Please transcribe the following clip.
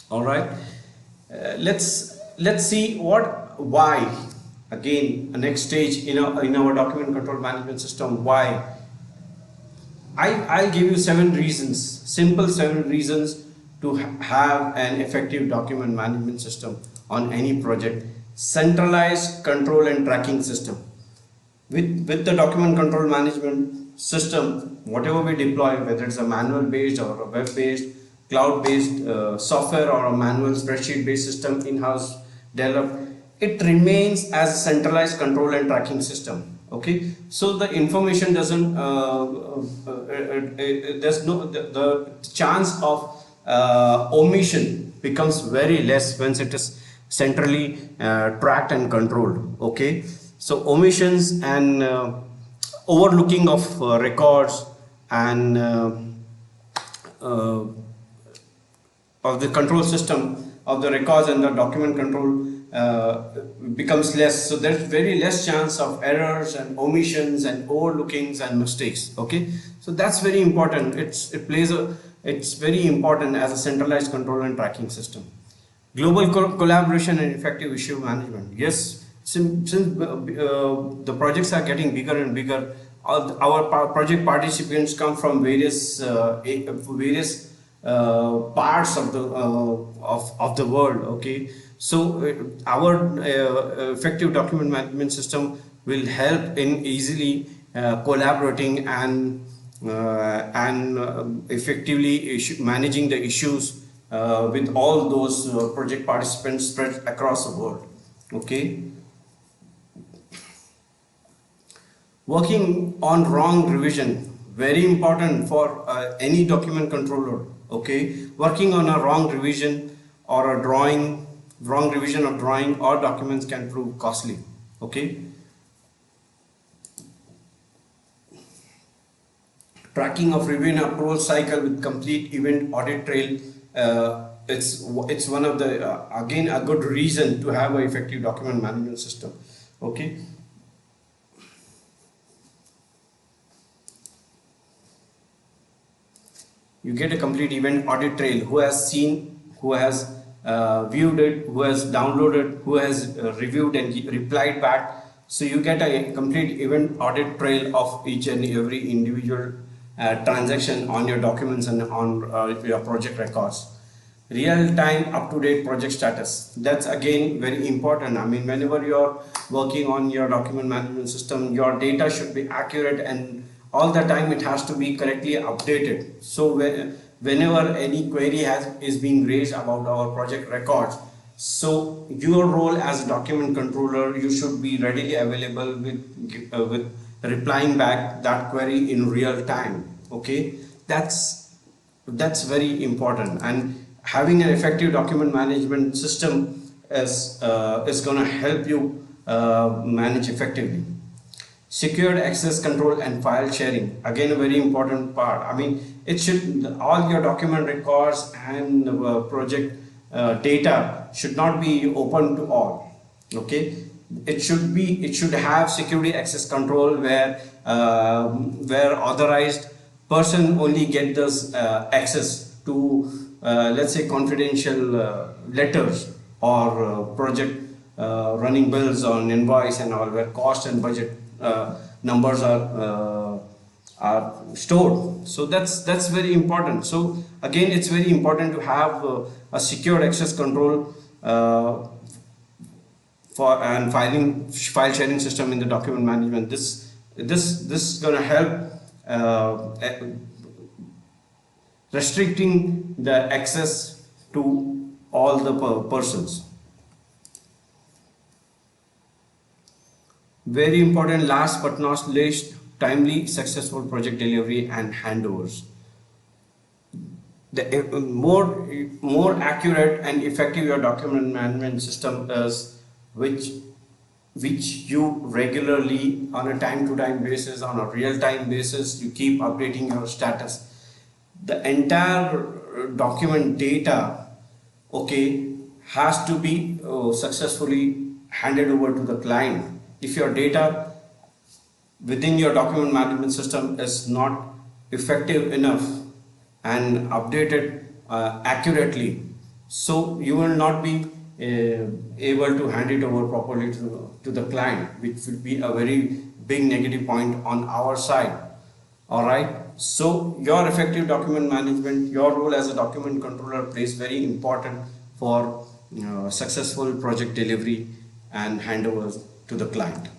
All right. Let's see why again a next stage in our document control management system. Why I'll give you 7 reasons, simple 7 reasons to have an effective document management system on any project. Centralized control and tracking system. With the document control management system, whatever we deploy, whether it's a manual based or a web based, cloud based software or a manual spreadsheet based system in-house developed, it remains as a centralized control and tracking system. Okay, so the information doesn't there's no the chance of omission becomes very less when it is centrally tracked and controlled. Okay, so omissions and overlooking of records and uh, of the control system of the records and the document control becomes less, so there's very less chance of errors and omissions and overlookings and mistakes. Okay, so that's very important. It's very important as a centralized control and tracking system. Global collaboration and effective issue management. Yes, since the projects are getting bigger and bigger, our project participants come from various parts of the world. Okay, so our effective document management system will help in easily collaborating and effectively managing the issues with all those project participants spread across the world. Okay, working on wrong revision, very important for any document controller. Okay, working on a wrong revision or a wrong revision of drawing or documents can prove costly. Okay, tracking of review and approval cycle with complete event audit trail. It's one of the again a good reason to have an effective document management system. Okay, you get a complete event audit trail, who has seen, who has viewed it, who has downloaded, who has reviewed and replied back. So you get a complete event audit trail of each and every individual transaction on your documents and on your project records. Real time up to date project status, that's again very important. I mean, whenever you're working on your document management system, your data should be accurate and all the time it has to be correctly updated. So whenever any query is being raised about our project records, so your role as a document controller, you should be readily available with replying back that query in real time. Okay, that's very important, and having an effective document management system is going to help you manage effectively. Secured access control and file sharing, again a very important part. I mean, it should, all your document records and project data should not be open to all. Okay, it should have security access control where authorized person only get this access to let's say confidential letters or project running bills on invoice and all, where cost and budget numbers are stored. So that's very important. So again, it's very important to have a secured access control for and file sharing system in the document management. This is going to help restricting the access to all the persons. Very important, last but not least, timely successful project delivery and handovers. The more accurate and effective your document management system is, which you regularly on a time to time basis, on a real time basis, you keep updating your status, the entire document data, okay, has to be successfully handed over to the client. If your data within your document management system is not effective enough and updated accurately, So you will not be able to hand it over properly to the client, which will be a very big negative point on our side. All right. So your effective document management, your role as a document controller plays very important for successful project delivery and handovers to the client.